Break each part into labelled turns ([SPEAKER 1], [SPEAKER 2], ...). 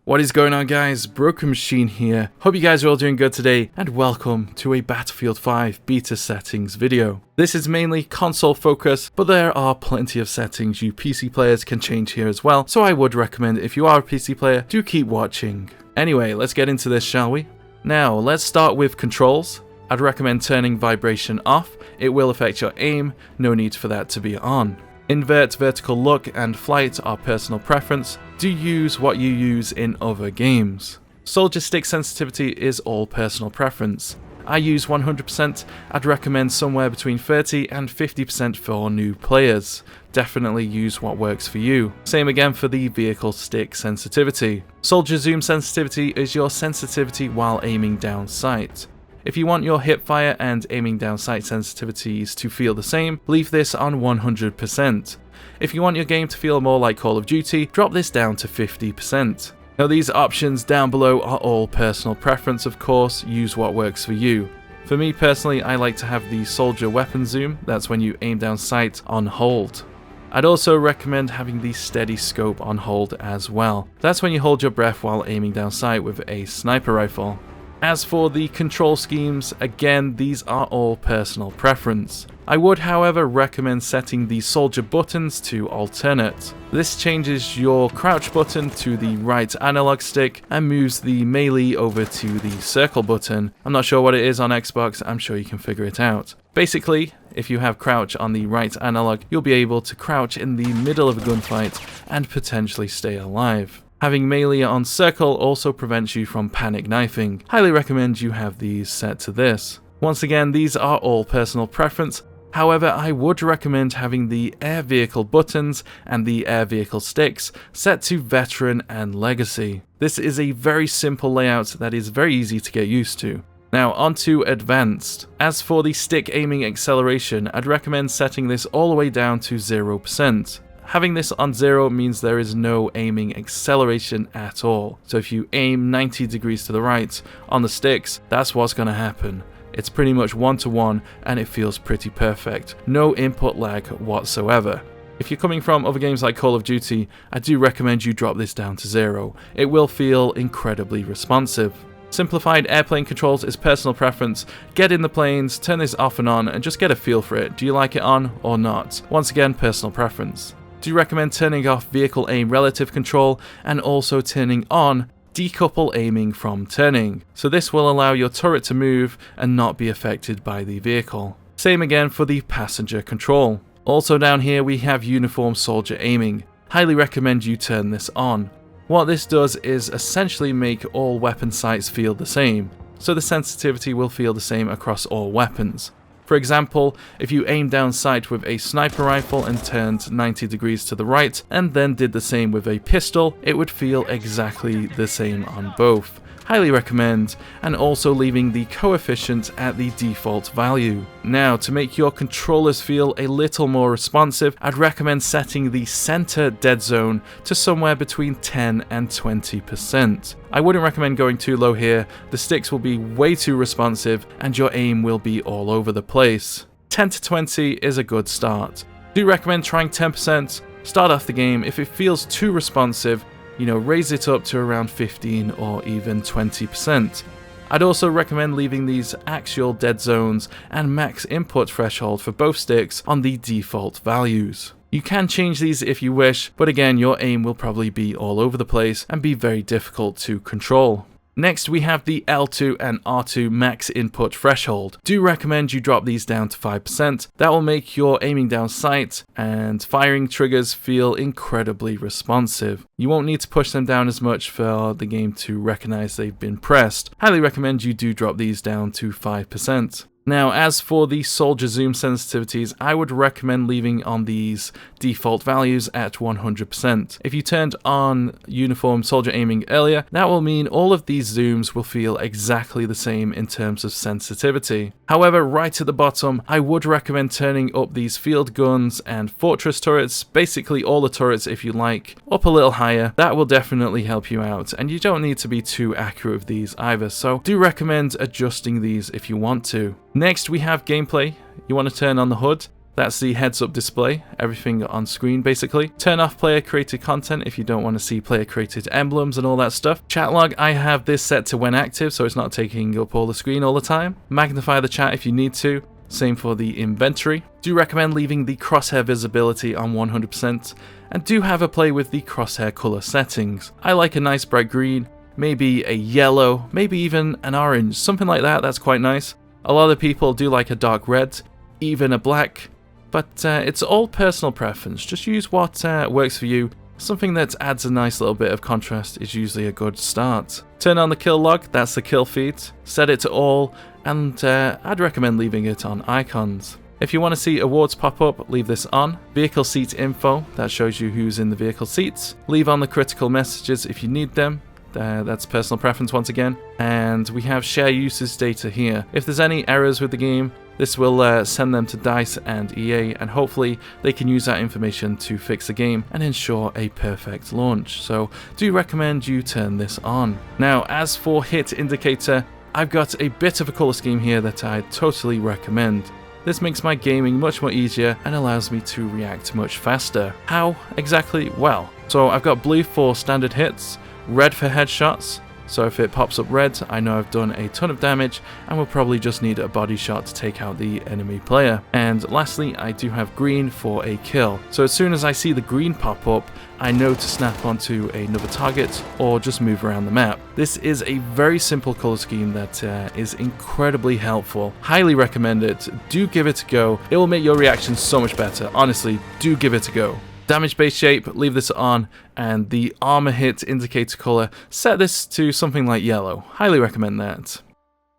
[SPEAKER 1] What is going on, guys? TheBrokenMachine here. Hope you guys are all doing good today, and welcome to a Battlefield 5 beta settings video. This is mainly console focused, but there are plenty of settings you PC players can change here as well, so I would recommend if you are a PC player, do keep watching. Anyway, let's get into this, shall we? Now, let's start with controls. I'd recommend turning vibration off. It will affect your aim, no need for that to be on. Invert vertical look and flight are personal preference. Do use what you use in other games. Soldier stick sensitivity is all personal preference. I use 100%, I'd recommend somewhere between 30 and 50% for new players. Definitely use what works for you. Same again for the vehicle stick sensitivity. Soldier zoom sensitivity is your sensitivity while aiming down sight. If you want your hipfire and aiming down sight sensitivities to feel the same, leave this on 100%. If you want your game to feel more like Call of Duty, drop this down to 50%. Now these options down below are all personal preference, of course, use what works for you. For me personally, I like to have the soldier weapon zoom, that's when you aim down sight on hold. I'd also recommend having the steady scope on hold as well. That's when you hold your breath while aiming down sight with a sniper rifle. As for the control schemes, again, these are all personal preference. I would, however, recommend setting the soldier buttons to alternate. This changes your crouch button to the right analog stick and moves the melee over to the circle button. I'm not sure what it is on Xbox, I'm sure you can figure it out. Basically, if you have crouch on the right analog, you'll be able to crouch in the middle of a gunfight and potentially stay alive. Having melee on circle also prevents you from panic knifing. Highly recommend you have these set to this. Once again, these are all personal preference. However, I would recommend having the air vehicle buttons and the air vehicle sticks set to veteran and legacy. This is a very simple layout that is very easy to get used to. Now onto advanced. As for the stick aiming acceleration, I'd recommend setting this all the way down to 0%. Having this on 0 means there is no aiming acceleration at all. So if you aim 90 degrees to the right on the sticks, that's what's going to happen. It's pretty much 1-to-1 and it feels pretty perfect. No input lag whatsoever. If you're coming from other games like Call of Duty, I do recommend you drop this down to 0. It will feel incredibly responsive. Simplified airplane controls is personal preference. Get in the planes, turn this off and on, and just get a feel for it. Do you like it on or not? Once again, personal preference. Do recommend turning off vehicle aim relative control and also turning on decouple aiming from turning. So this will allow your turret to move and not be affected by the vehicle. Same again for the passenger control. Also down here we have uniform soldier aiming. Highly recommend you turn this on. What this does is essentially make all weapon sights feel the same. So the sensitivity will feel the same across all weapons. For example, if you aim down sight with a sniper rifle and turned 90 degrees to the right, and then did the same with a pistol, it would feel exactly the same on both. Highly recommend, and also leaving the coefficient at the default value. Now, to make your controllers feel a little more responsive, I'd recommend setting the center dead zone to somewhere between 10 and 20%. I wouldn't recommend going too low here, the sticks will be way too responsive and your aim will be all over the place. 10 to 20 is a good start. Do recommend trying 10%, start off the game. If it feels too responsive, raise it up to around 15 or even 20%. I'd also recommend leaving these axial dead zones and max input threshold for both sticks on the default values. You can change these if you wish, but again, your aim will probably be all over the place and be very difficult to control. Next, we have the L2 and R2 max input threshold. Do recommend you drop these down to 5%. That will make your aiming down sight and firing triggers feel incredibly responsive. You won't need to push them down as much for the game to recognize they've been pressed. Highly recommend you do drop these down to 5%. Now, as for the soldier zoom sensitivities, I would recommend leaving on these default values at 100%. If you turned on uniform soldier aiming earlier, that will mean all of these zooms will feel exactly the same in terms of sensitivity. However, right at the bottom, I would recommend turning up these field guns and fortress turrets, basically all the turrets if you like, up a little higher. That will definitely help you out, and you don't need to be too accurate with these either, so do recommend adjusting these if you want to. Next, we have gameplay. You want to turn on the HUD. That's the heads up display, everything on screen basically. Turn off player created content if you don't want to see player created emblems and all that stuff. Chat log, I have this set to when active, so it's not taking up all the screen all the time. Magnify the chat if you need to. Same for the inventory. Do recommend leaving the crosshair visibility on 100%, and do have a play with the crosshair color settings. I like a nice bright green, maybe a yellow, maybe even an orange, something like that. That's quite nice. A lot of people do like a dark red, even a black. But it's all personal preference. Just use what works for you. Something that adds a nice little bit of contrast is usually a good start. Turn on the kill log, that's the kill feed. Set it to all, and I'd recommend leaving it on icons. If you want to see awards pop up, leave this on. Vehicle seat info, that shows you who's in the vehicle seats. Leave on the critical messages if you need them. That's personal preference once again. And we have share usage data here. If there's any errors with the game, this will send them to DICE and EA, and hopefully they can use that information to fix the game and ensure a perfect launch. So do recommend you turn this on. Now, as for hit indicator, I've got a bit of a color scheme here that I totally recommend. This makes my gaming much more easier and allows me to react much faster. How exactly? Well, so I've got blue for standard hits, red for headshots, so if it pops up red, I know I've done a ton of damage and will probably just need a body shot to take out the enemy player. And lastly, I do have green for a kill. So as soon as I see the green pop up, I know to snap onto another target or just move around the map. This is a very simple color scheme that is incredibly helpful. Highly recommend it. Do give it a go. It will make your reaction so much better. Honestly, do give it a go. Damage base shape, leave this on, and the armor hit indicator color, set this to something like yellow. Highly recommend that.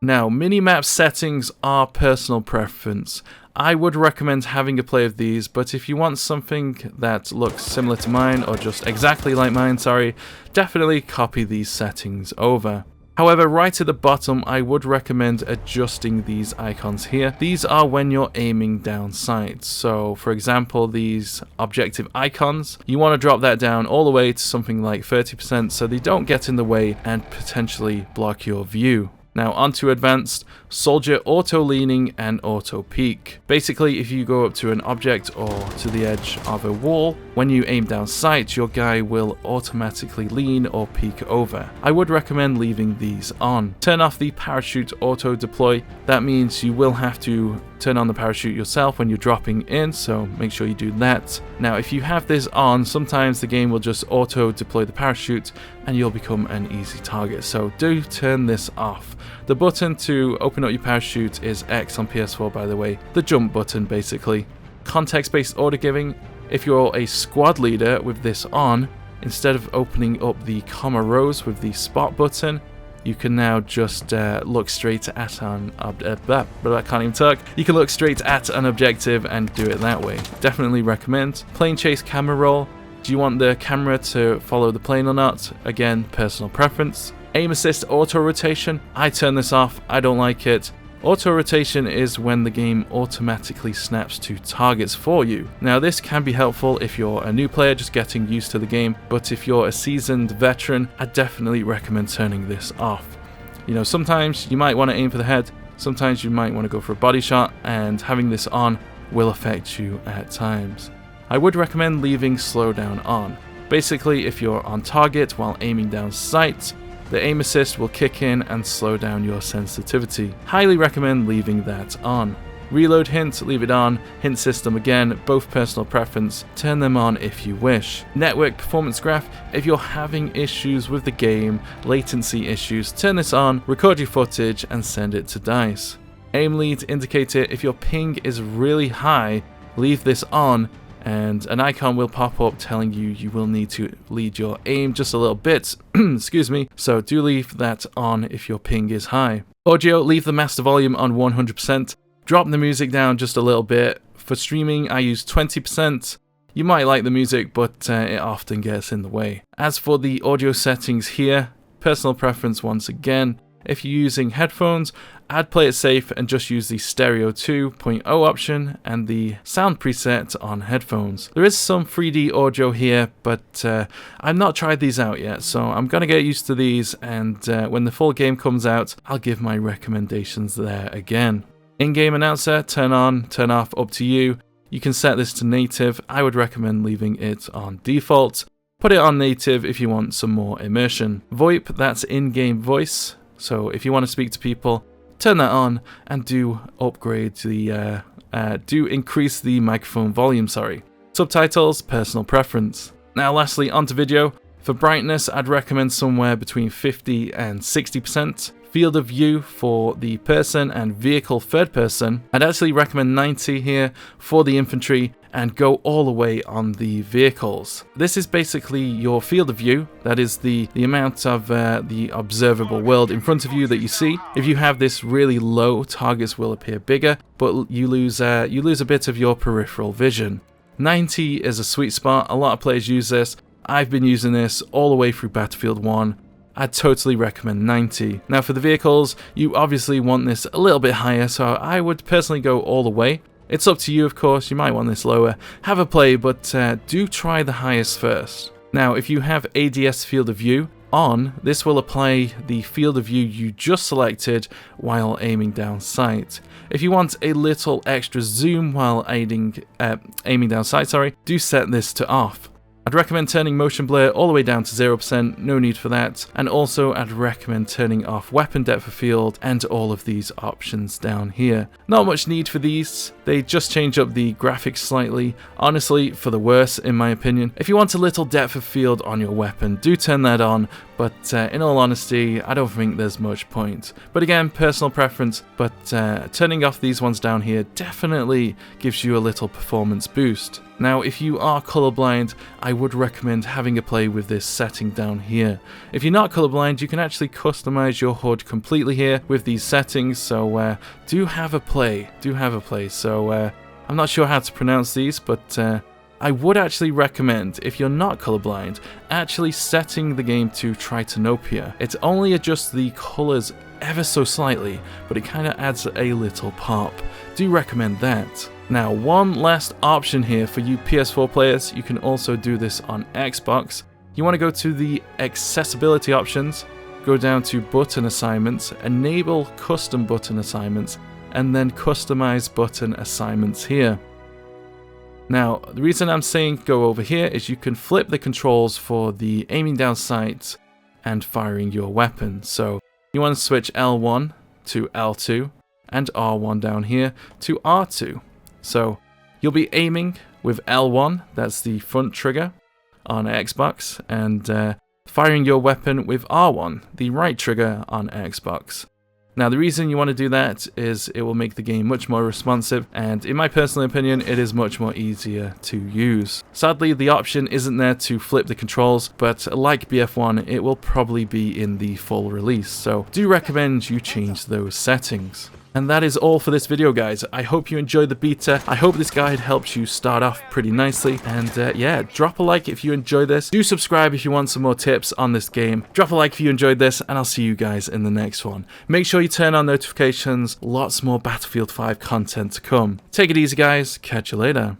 [SPEAKER 1] Now, minimap settings are personal preference. I would recommend having a play of these, but if you want something that looks similar to mine, or just exactly like mine, definitely copy these settings over. However, right at the bottom, I would recommend adjusting these icons here. These are when you're aiming down sights. So, for example, these objective icons, you want to drop that down all the way to something like 30% so they don't get in the way and potentially block your view. Now onto advanced, soldier auto leaning and auto peek. Basically, if you go up to an object or to the edge of a wall, when you aim down sight, your guy will automatically lean or peek over. I would recommend leaving these on. Turn off the parachute auto deploy. That means you will have to turn on the parachute yourself when you're dropping in, so make sure you do that. Now if you have this on, sometimes the game will just auto deploy the parachute and you'll become an easy target, so do turn this off. The button to open up your parachute is X on PS4, by the way, the jump button basically. Context-based order giving, if you're a squad leader with this on, instead of opening up the comma rows with the spot button, you can now just look straight at an I can't even talk. You can look straight at an objective and do it that way. Definitely recommend. Plane chase camera roll. Do you want the camera to follow the plane or not? Again, personal preference. Aim assist auto rotation. I turn this off. I don't like it. Auto rotation is when the game automatically snaps to targets for you. Now this can be helpful if you're a new player just getting used to the game, but if you're a seasoned veteran, I definitely recommend turning this off. You know, sometimes you might want to aim for the head, sometimes you might want to go for a body shot, and having this on will affect you at times. I would recommend leaving slowdown on. Basically, if you're on target while aiming down sight, the aim assist will kick in and slow down your sensitivity. Highly recommend leaving that on. Reload hint, leave it on. Hint system again, both personal preference. Turn them on if you wish. Network performance graph, if you're having issues with the game, latency issues, turn this on, record your footage and send it to DICE. Aim lead indicator, if your ping is really high, leave this on, and an icon will pop up telling you you will need to lead your aim just a little bit, excuse me, so do leave that on if your ping is high. Audio, leave the master volume on 100%, drop the music down just a little bit. For streaming, I use 20%. You might like the music, but it often gets in the way. As for the audio settings here, personal preference once again. If you're using headphones, I'd play it safe and just use the stereo 2.0 option and the sound preset on headphones. There is some 3D audio here, but I've not tried these out yet, so I'm gonna get used to these, and when the full game comes out, I'll give my recommendations there again. In-game announcer, turn on, turn off, up to you. You can set this to native. I would recommend leaving it on default. Put it on native if you want some more immersion. VoIP, that's in-game voice. So if you want to speak to people, turn that on and do upgrade the, do increase the microphone volume, Subtitles, personal preference. Now lastly, onto video. For brightness, I'd recommend somewhere between 50 and 60%. Field of view for the person and vehicle third person, I'd actually recommend 90 here for the infantry and go all the way on the vehicles. This is basically your field of view, that is the amount of the observable world in front of you that you see. If you have this really low, targets will appear bigger, but you lose a bit of your peripheral vision. 90 is a sweet spot, a lot of players use this. I've been using this all the way through Battlefield 1. I'd totally recommend 90. Now for the vehicles, you obviously want this a little bit higher, so I would personally go all the way. It's up to you, of course, you might want this lower. Have a play, but do try the highest first. Now if you have ADS field of view on, this will apply the field of view you just selected while aiming down sight. If you want a little extra zoom while aiming down sight, do set this to off. I'd recommend turning motion blur all the way down to 0%, no need for that. And also I'd recommend turning off weapon depth of field and all of these options down here. Not much need for these, they just change up the graphics slightly, honestly for the worse in my opinion. If you want a little depth of field on your weapon, do turn that on, but in all honesty, I don't think there's much point. But again, personal preference, but turning off these ones down here definitely gives you a little performance boost. Now, if you are colorblind, I would recommend having a play with this setting down here. If you're not colorblind, you can actually customize your HUD completely here with these settings, so do have a play, So I'm not sure how to pronounce these, but I would actually recommend, if you're not colorblind, actually setting the game to Tritanopia. It only adjusts the colors ever so slightly, but it kind of adds a little pop. Do recommend that. Now, one last option here for you PS4 players, you can also do this on Xbox. You want to go to the accessibility options, go down to button assignments, enable custom button assignments, and then customize button assignments here. Now, the reason I'm saying go over here is you can flip the controls for the aiming down sights and firing your weapon. So you want to switch L1 to L2 and R1 down here to R2. So you'll be aiming with L1, that's the front trigger on Xbox, and firing your weapon with R1, the right trigger on Xbox. Now the reason you want to do that is it will make the game much more responsive, and in my personal opinion it is much more easier to use. Sadly the option isn't there to flip the controls, but like BF1 it will probably be in the full release, so do recommend you change those settings. And that is all for this video, guys. I hope you enjoyed the beta. I hope this guide helps you start off pretty nicely. And yeah, drop a like if you enjoyed this. Do subscribe if you want some more tips on this game. Drop a like if you enjoyed this, and I'll see you guys in the next one. Make sure you turn on notifications. Lots more Battlefield 5 content to come. Take it easy, guys. Catch you later.